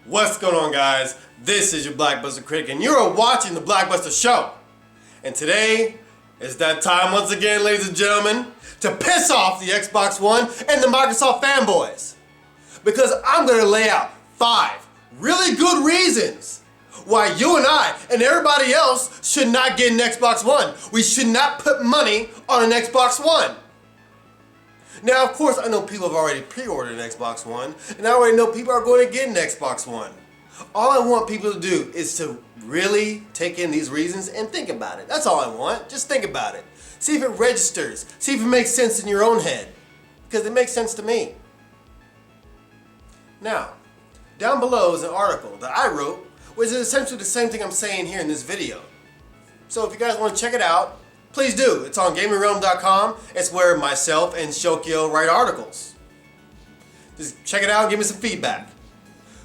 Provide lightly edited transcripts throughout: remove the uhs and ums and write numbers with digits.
What's going on, guys? This is your Blackbuster critic and you're watching the Blackbuster And today is that time once again, ladies and gentlemen, to piss off the Xbox One and the Microsoft fanboys. Because I'm going to lay out 5 really good reasons why you and I and everybody else should not get an Xbox One. We should not put money on an Xbox One. Now, of course, I know people have already pre-ordered an Xbox One, and I already know people are going to get an Xbox One. All I want people to do is to really take in these reasons and think about it. That's all I want. Just think about it. See if it registers. See if it makes sense in your own head. Because it makes sense to me. Now, down below is an article that I wrote, which is essentially the same thing I'm saying here in this video. So if you guys want to check it out, please do. It's on GamingRealm.com. It's where myself and Shokyo write articles. Just check it out and give me some feedback.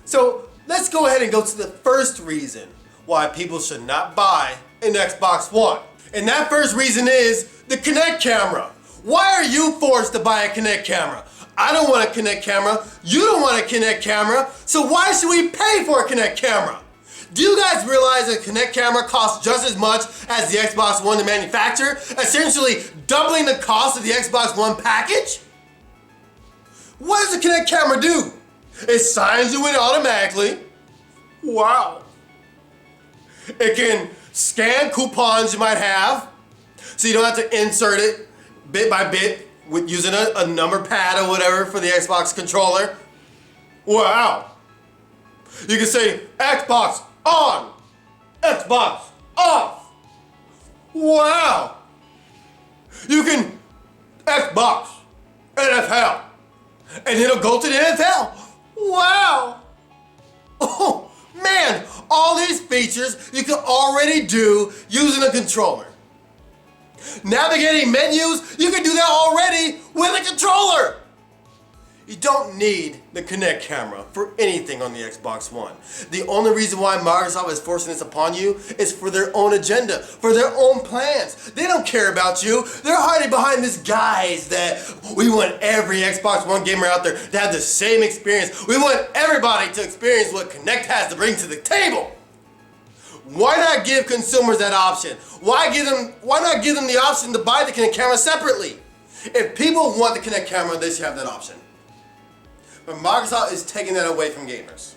So let's go ahead and go to the first reason why people should not buy an Xbox One. And that first reason is the Kinect Camera. Why are you forced to buy a Kinect Camera? I don't want a Kinect Camera. You don't want a Kinect Camera. So why should we pay for a Kinect Camera? Do you guys realize a Kinect Camera costs just as much as the Xbox One to manufacture, essentially doubling the cost of the Xbox One package? What does the Kinect Camera do? It signs you in automatically. Wow. It can scan coupons you might have, so you don't have to insert it bit by bit with using a number pad or whatever for the Xbox controller. Wow. You can say Xbox on, Xbox off. Wow. You can Xbox NFL and it'll go to the NFL. Wow. Oh man, all these features you can already do using a controller. Navigating menus, you can do that already with a controller. You don't need the Kinect Camera for anything on the Xbox One. The only reason why Microsoft is forcing this upon you is for their own agenda, for their own plans. They don't care about you. They're hiding behind this guise that we want every Xbox One gamer out there to have the same experience. We want everybody to experience what Kinect has to bring to the table. Why not give consumers that option? Why not give them the option to buy the Kinect Camera separately? If people want the Kinect Camera, they should have that option. But Microsoft is taking that away from gamers.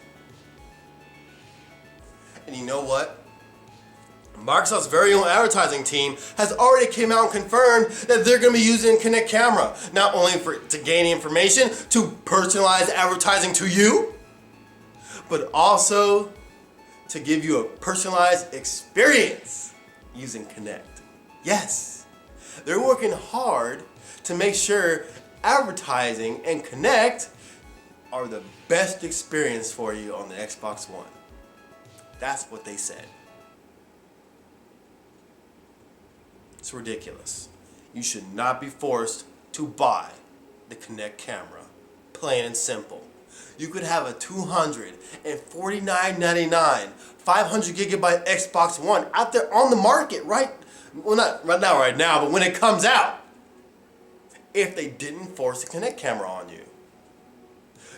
And you know what? Microsoft's very own advertising team has already came out and confirmed that they're going to be using Kinect Camera, not only to gain information, to personalize advertising to you, but also to give you a personalized experience using Kinect. Yes, they're working hard to make sure advertising and Kinect are the best experience for you on the Xbox One. That's what they said. It's ridiculous. You should not be forced to buy the Kinect Camera. Plain and simple. You could have a $249.99 500 gigabyte Xbox One out there on the market, right? Well, not right now, but when it comes out. If they didn't force a Kinect Camera on you.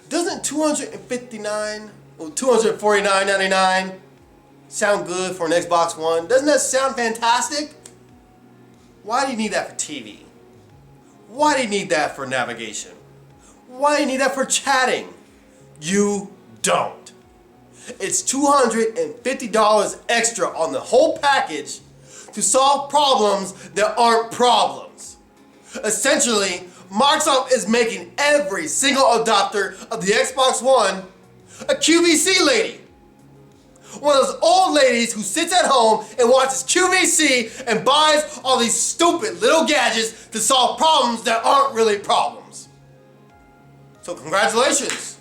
Doesn't $249.99 sound good for an Xbox One? Doesn't that sound fantastic? Why do you need that for TV? Why do you need that for navigation? Why do you need that for chatting? You don't. It's $250 extra on the whole package to solve problems that aren't problems. Essentially, Microsoft is making every single adopter of the Xbox One a QVC lady. One of those old ladies who sits at home and watches QVC and buys all these stupid little gadgets to solve problems that aren't really problems. So congratulations.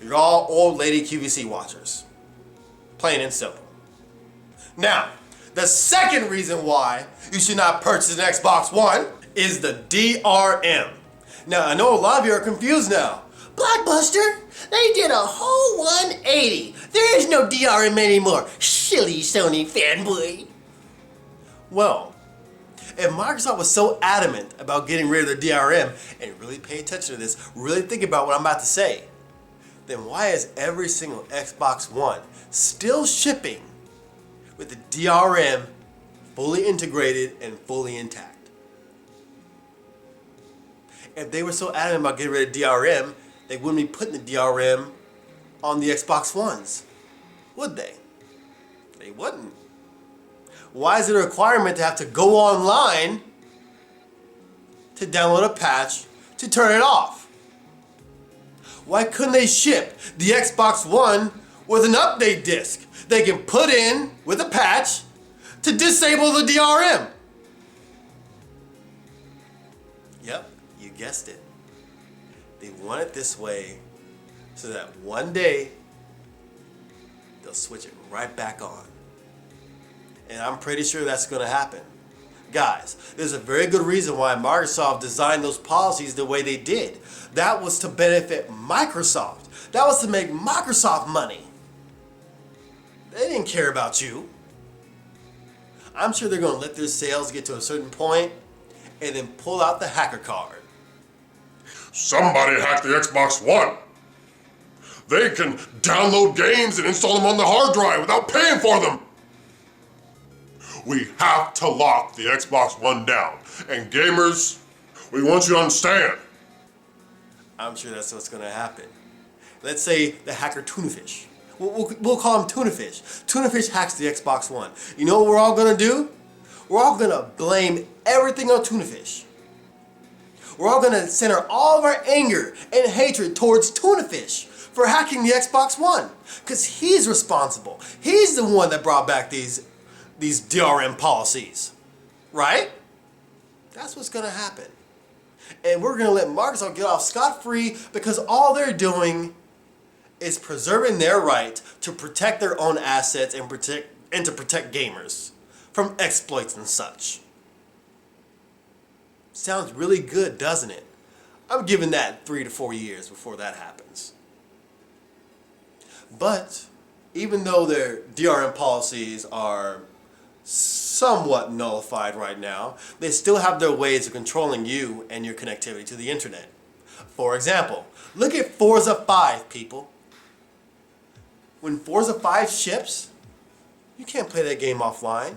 You're all old lady QVC watchers. Plain and simple. Now, the second reason why you should not purchase an Xbox One is the DRM. Now, I know a lot of you are confused now. Blackbuster, they did a whole 180. There is no DRM anymore. Silly Sony fanboy. Well, if Microsoft was so adamant about getting rid of their DRM, and really pay attention to this, really think about what I'm about to say, then why is every single Xbox One still shipping with the DRM fully integrated and fully intact? If they were so adamant about getting rid of DRM, they wouldn't be putting the DRM on the Xbox Ones, would they? They wouldn't. Why is it a requirement to have to go online to download a patch to turn it off? Why couldn't they ship the Xbox One with an update disc they can put in with a patch to disable the DRM? Yep, you guessed it. They want it this way so that one day they'll switch it right back on. And I'm pretty sure that's going to happen. Guys, there's a very good reason why Microsoft designed those policies the way they did. That was to benefit Microsoft. That was to make Microsoft money. They didn't care about you. I'm sure they're going to let their sales get to a certain point and then pull out the hacker card. Somebody hacked the Xbox One. They can download games and install them on the hard drive without paying for them. We have to lock the Xbox One down. And gamers, we want you to understand. I'm sure that's what's going to happen. Let's say the hacker Tunafish. We'll call him Tunafish. Tunafish hacks the Xbox One. You know what we're all going to do? We're all going to blame everything on Tunafish. We're all going to center all of our anger and hatred towards Tunafish for hacking the Xbox One. Because he's responsible. He's the one that brought back these DRM policies, right? That's what's going to happen. And we're going to let Microsoft get off scot-free because all they're doing is preserving their right to protect their own assets and to protect gamers from exploits and such. Sounds really good, doesn't it? I'm giving that 3 to 4 years before that happens. But even though their DRM policies are somewhat nullified right now, they still have their ways of controlling you and your connectivity to the internet. For example, look at Forza 5, people. When Forza 5 ships, you can't play that game offline.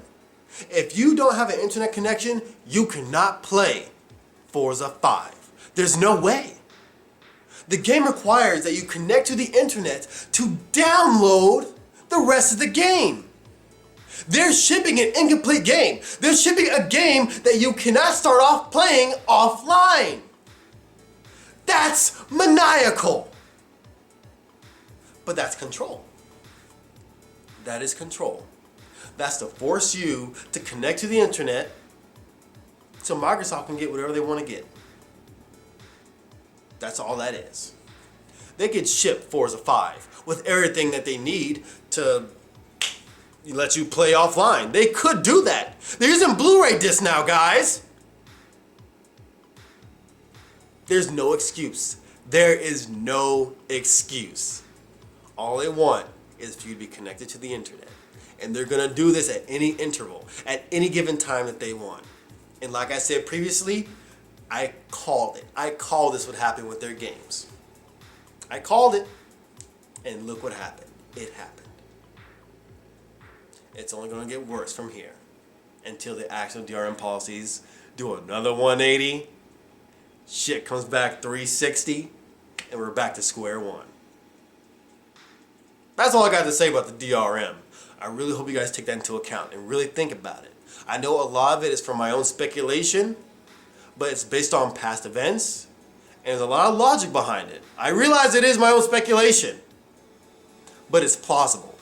If you don't have an internet connection, you cannot play Forza 5. There's no way. The game requires that you connect to the internet to download the rest of the game. They're shipping an incomplete game. They're shipping a game that you cannot start off playing offline. That's maniacal. But that's control. That is control. That's to force you to connect to the internet so Microsoft can get whatever they want to get. That's all that is. They could ship Forza 5 with everything that they need to let you play offline. They could do that. They're using Blu-ray discs now, guys. There's no excuse. There is no excuse. All they want is for you to be connected to the internet. And they're going to do this at any interval, at any given time that they want. And like I said previously, I called it. I called this would happen with their games. I called it, and look what happened. It happened. It's only going to get worse from here until the actual DRM policies do another 180, shit comes back 360, and we're back to square one. That's all I got to say about the DRM. I really hope you guys take that into account and really think about it. I know a lot of it is from my own speculation, but it's based on past events, and there's a lot of logic behind it. I realize it is my own speculation, but it's plausible.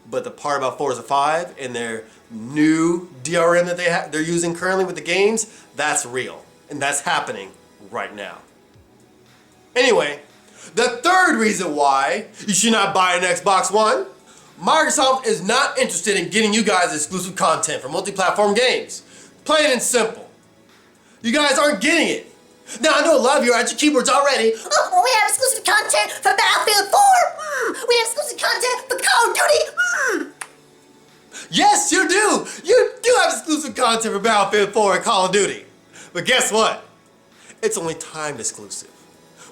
But the part about Forza 5 and their new DRM that they're using currently with the games, that's real. And that's happening right now. Anyway, the third reason why you should not buy an Xbox One, Microsoft is not interested in getting you guys exclusive content for multi-platform games. Plain and simple. You guys aren't getting it. Now, I know a lot of you are at your keyboards already. Oh, well, we have exclusive content for Battlefield 4. We have exclusive content for Call of Duty. Yes, you do. You do have exclusive content for Battlefield 4 and Call of Duty. But guess what? It's only timed exclusive.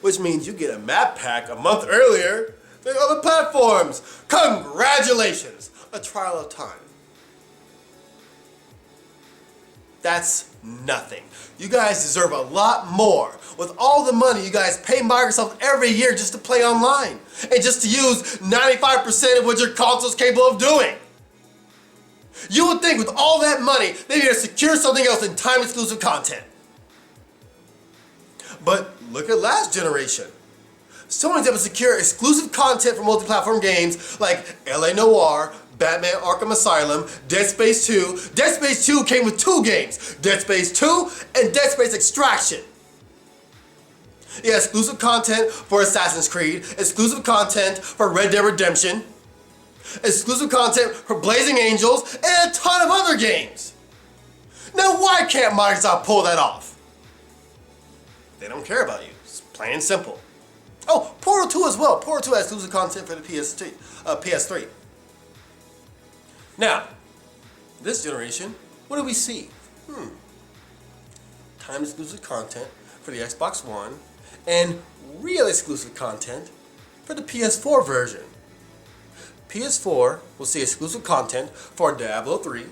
which means you get a map pack a month earlier than other platforms. Congratulations! A trial of time. That's nothing. You guys deserve a lot more. With all the money you guys pay Microsoft every year just to play online and just to use 95% of what your console's capable of doing. You would think with all that money, they'd be able to secure something else in time exclusive content. But look at last generation. Sony's able to secure exclusive content for multi-platform games like LA Noire, Batman Arkham Asylum, Dead Space 2. Dead Space 2 came with 2 games, Dead Space 2 and Dead Space Extraction. You got exclusive content for Assassin's Creed, exclusive content for Red Dead Redemption, exclusive content for Blazing Angels, and a ton of other games. Now why can't Microsoft pull that off? They don't care about you. It's plain and simple. Oh, Portal 2 as well. Portal 2 has exclusive content for the PS3. Now, this generation, what do we see? Time exclusive content for the Xbox One and real exclusive content for the PS4 version. PS4 will see exclusive content for Diablo 3,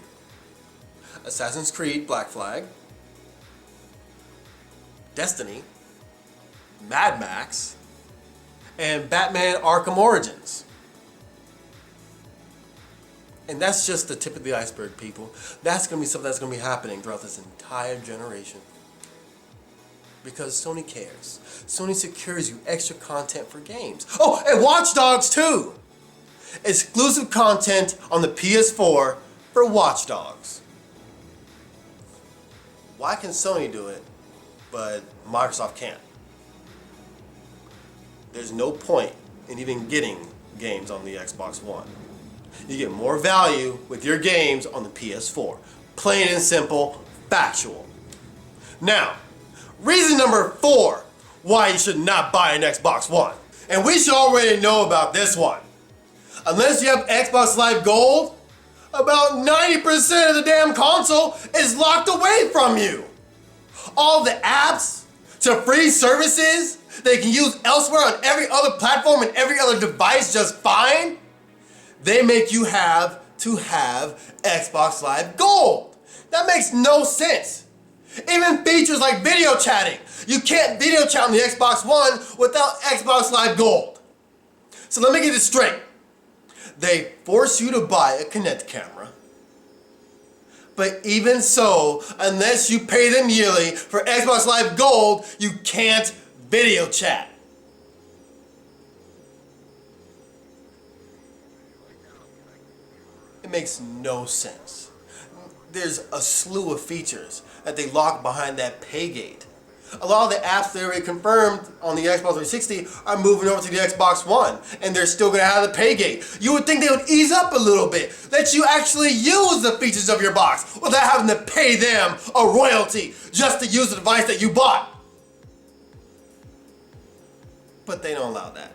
Assassin's Creed Black Flag, Destiny, Mad Max, and Batman Arkham Origins. And that's just the tip of the iceberg, people. That's going to be something that's going to be happening throughout this entire generation. Because Sony cares. Sony secures you extra content for games. Oh, and Watch Dogs 2! Exclusive content on the PS4 for Watch Dogs. Why can Sony do it, but Microsoft can't? There's no point in even getting games on the Xbox One. You get more value with your games on the PS4. Plain and simple, factual. Now, reason number 4 why you should not buy an Xbox One. And we should already know about this one. Unless you have Xbox Live Gold, about 90% of the damn console is locked away from you. All the apps to free services they can use elsewhere on every other platform and every other device just fine, they make you have to have Xbox Live Gold. That makes no sense. Even features like video chatting. You can't video chat on the Xbox One without Xbox Live Gold. So let me get this straight. They force you to buy a Kinect Camera. But even so, unless you pay them yearly for Xbox Live Gold, you can't video chat. It makes no sense. There's a slew of features that they lock behind that pay gate. A lot of the apps they already confirmed on the Xbox 360 are moving over to the Xbox One, and they're still gonna have the pay gate. You would think they would ease up a little bit, let you actually use the features of your box without having to pay them a royalty just to use the device that you bought. But they don't allow that.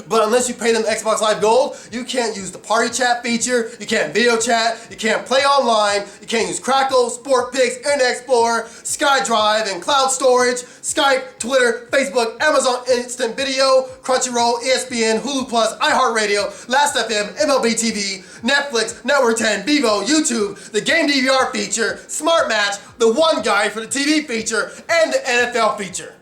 But unless you pay them Xbox Live Gold, you can't use the party chat feature, you can't video chat, you can't play online, you can't use Crackle, SportPix, Internet Explorer, SkyDrive, and cloud storage, Skype, Twitter, Facebook, Amazon Instant Video, Crunchyroll, ESPN, Hulu Plus, iHeartRadio, Last.fm, MLB TV, Netflix, Network 10, Vivo, YouTube, the Game DVR feature, Smart Match, the One Guide for the TV feature, and the NFL feature.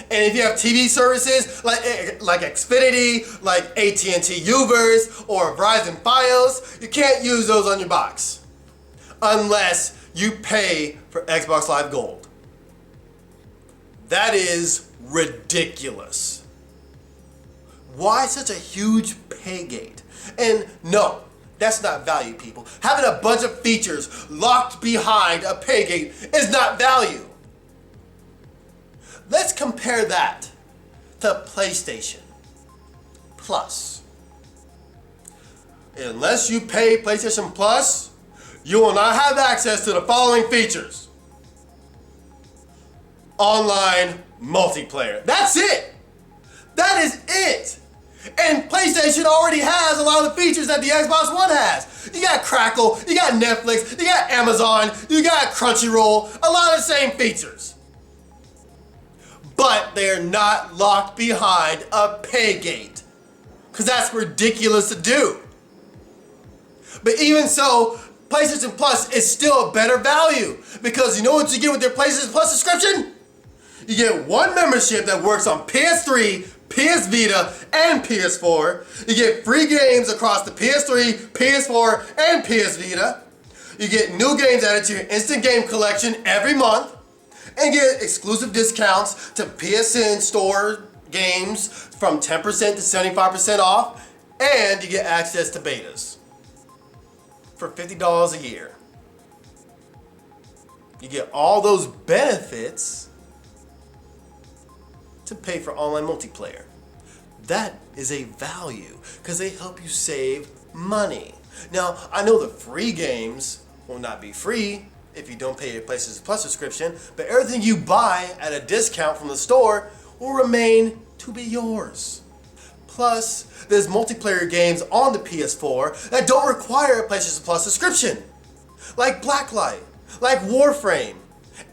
And if you have TV services like Xfinity, like AT&T Uverse, or Verizon Fios, you can't use those on your box unless you pay for Xbox Live Gold. That is ridiculous. Why such a huge pay gate? And no, that's not value, people. Having a bunch of features locked behind a pay gate is not value. Let's compare that to PlayStation Plus. Unless you pay PlayStation Plus, you will not have access to the following features. Online multiplayer. That's it. That is it. And PlayStation already has a lot of the features that the Xbox One has. You got Crackle, you got Netflix, you got Amazon, you got Crunchyroll, a lot of the same features. But but they are not locked behind a pay gate. Because that's ridiculous to do. But even so, PlayStation Plus is still a better value. Because you know what you get with their PlayStation Plus subscription? You get one membership that works on PS3, PS Vita, and PS4. You get free games across the PS3, PS4, and PS Vita. You get new games added to your instant game collection every month. And get exclusive discounts to PSN store games from 10% to 75% off. And you get access to betas for $50 a year. You get all those benefits to pay for online multiplayer. That is a value because they help you save money. Now, I know the free games will not be free if you don't pay your PlayStation Plus subscription, but everything you buy at a discount from the store will remain to be yours. Plus, there's multiplayer games on the PS4 that don't require a PlayStation Plus subscription, like Blacklight, like Warframe,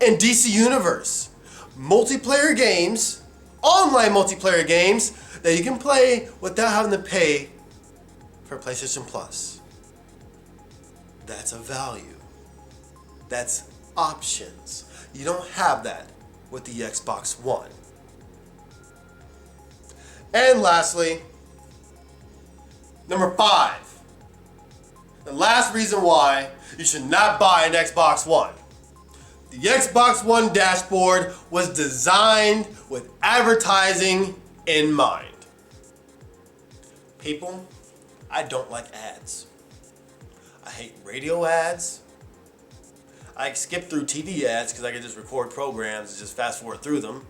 and DC Universe. Multiplayer games, online multiplayer games that you can play without having to pay for PlayStation Plus. That's a value. That's options. You don't have that with the Xbox One. And lastly, number 5. The last reason why you should not buy an Xbox One. The Xbox One dashboard was designed with advertising in mind. People, I don't like ads. I hate radio ads. I skip through TV ads because I can just record programs and just fast forward through them.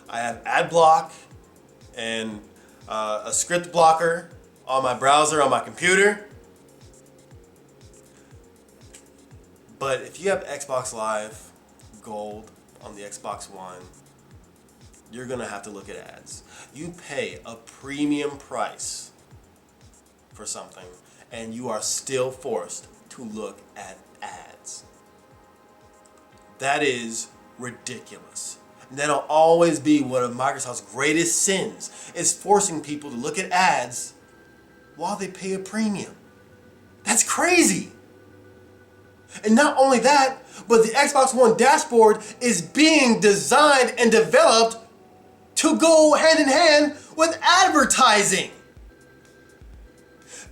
I have ad block and a script blocker on my browser on my computer. But if you have Xbox Live Gold on the Xbox One, you're gonna have to look at ads. You pay a premium price for something and you are still forced to look at ads. That is ridiculous. And that'll always be one of Microsoft's greatest sins, is forcing people to look at ads while they pay a premium. That's crazy. And not only that, but the Xbox One dashboard is being designed and developed to go hand in hand with advertising.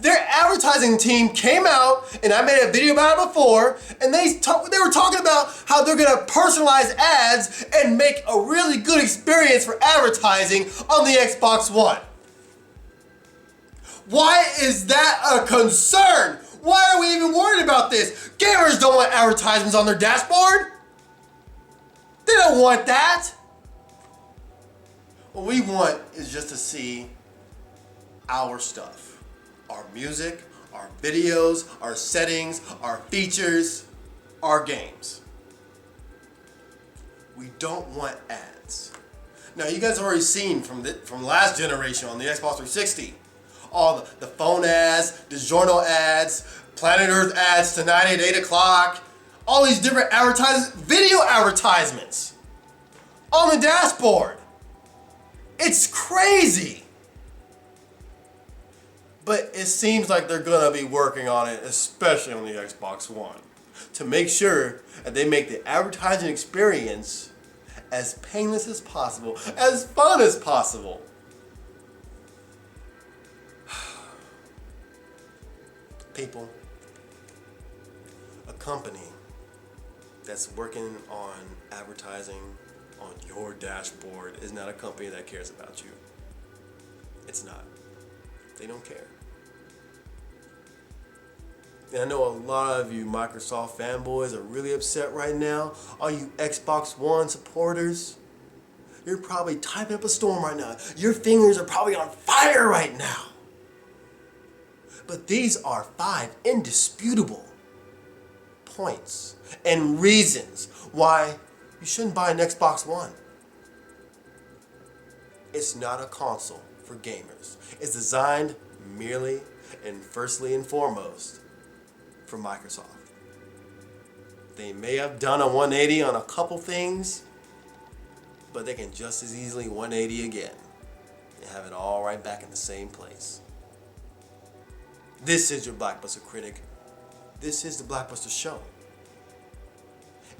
Their advertising team came out, and I made a video about it before, and they were talking about how they're gonna personalize ads and make a really good experience for advertising on the Xbox One. Why is that a concern? Why are we even worried about this? Gamers don't want advertisements on their dashboard. They don't want that. What we want is just to see our stuff. Our music, our videos, our settings, our features, our games. We don't want ads. Now you guys have already seen from last generation on the Xbox 360, all the phone ads, DiGiorno ads, Planet Earth ads tonight at 8 o'clock, all these different video advertisements on the dashboard. It's crazy. But it seems like they're gonna be working on it, especially on the Xbox One, to make sure that they make the advertising experience as painless as possible, as fun as possible. People, a company that's working on advertising on your dashboard is not a company that cares about you. It's not. They don't care. And I know a lot of you Microsoft fanboys are really upset right now. All you Xbox One supporters, you're probably typing up a storm right now. Your fingers are probably on fire right now. But these are 5 indisputable points and reasons why you shouldn't buy an Xbox One. It's not a console for gamers. It's designed merely and firstly and foremost for Microsoft. They may have done a 180 on a couple things, but but they can just as easily 180 again and have it all right back in the same place. This is your Blackbuster critic. This is the Blackbuster Show.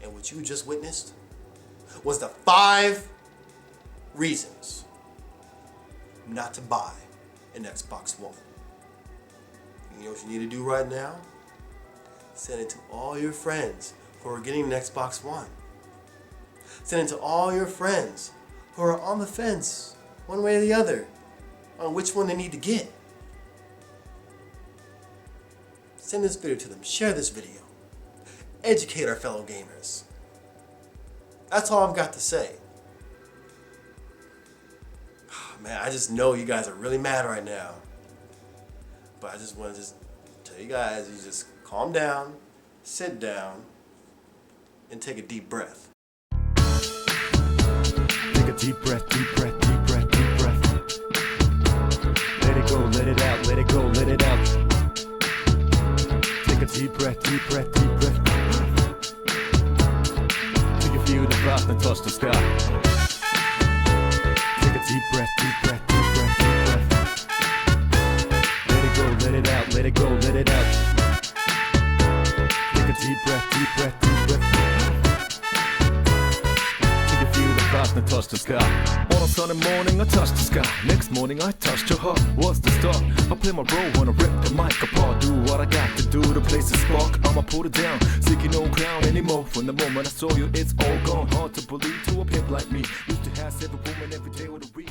And what you just witnessed was the 5 reasons not to buy an Xbox One. You know what you need to do right now? Send it to all your friends who are getting an Xbox One. Send it to all your friends who are on the fence, one way or the other, on which one they need to get. Send this video to them. Share this video. Educate our fellow gamers. That's all I've got to say. Man, I just know you guys are really mad right now. But I just want to tell you guys, you just calm down, sit down, and take a deep breath. Take a deep breath, deep breath, deep breath, deep breath. Let it go, let it out, let it go, let it out. Take a deep breath, deep breath, deep breath. Till you feel the breath and touch the sky. Take a deep breath, deep breath, deep breath, deep breath. Let it go, let it out, let it go, let it out. Take a deep breath, deep breath, deep breath. Till you feel the breath and touch the sky. On a sunny morning, I touch the sky. Next morning, I touched your heart. What's the start? I play my role when I rip the mic apart. Do what I got to do to place a spark. I'ma put it down, seeking no crown anymore. From the moment I saw you, it's all gone. Hard to believe to a pimp like me. Used to have 7 women every day of the week.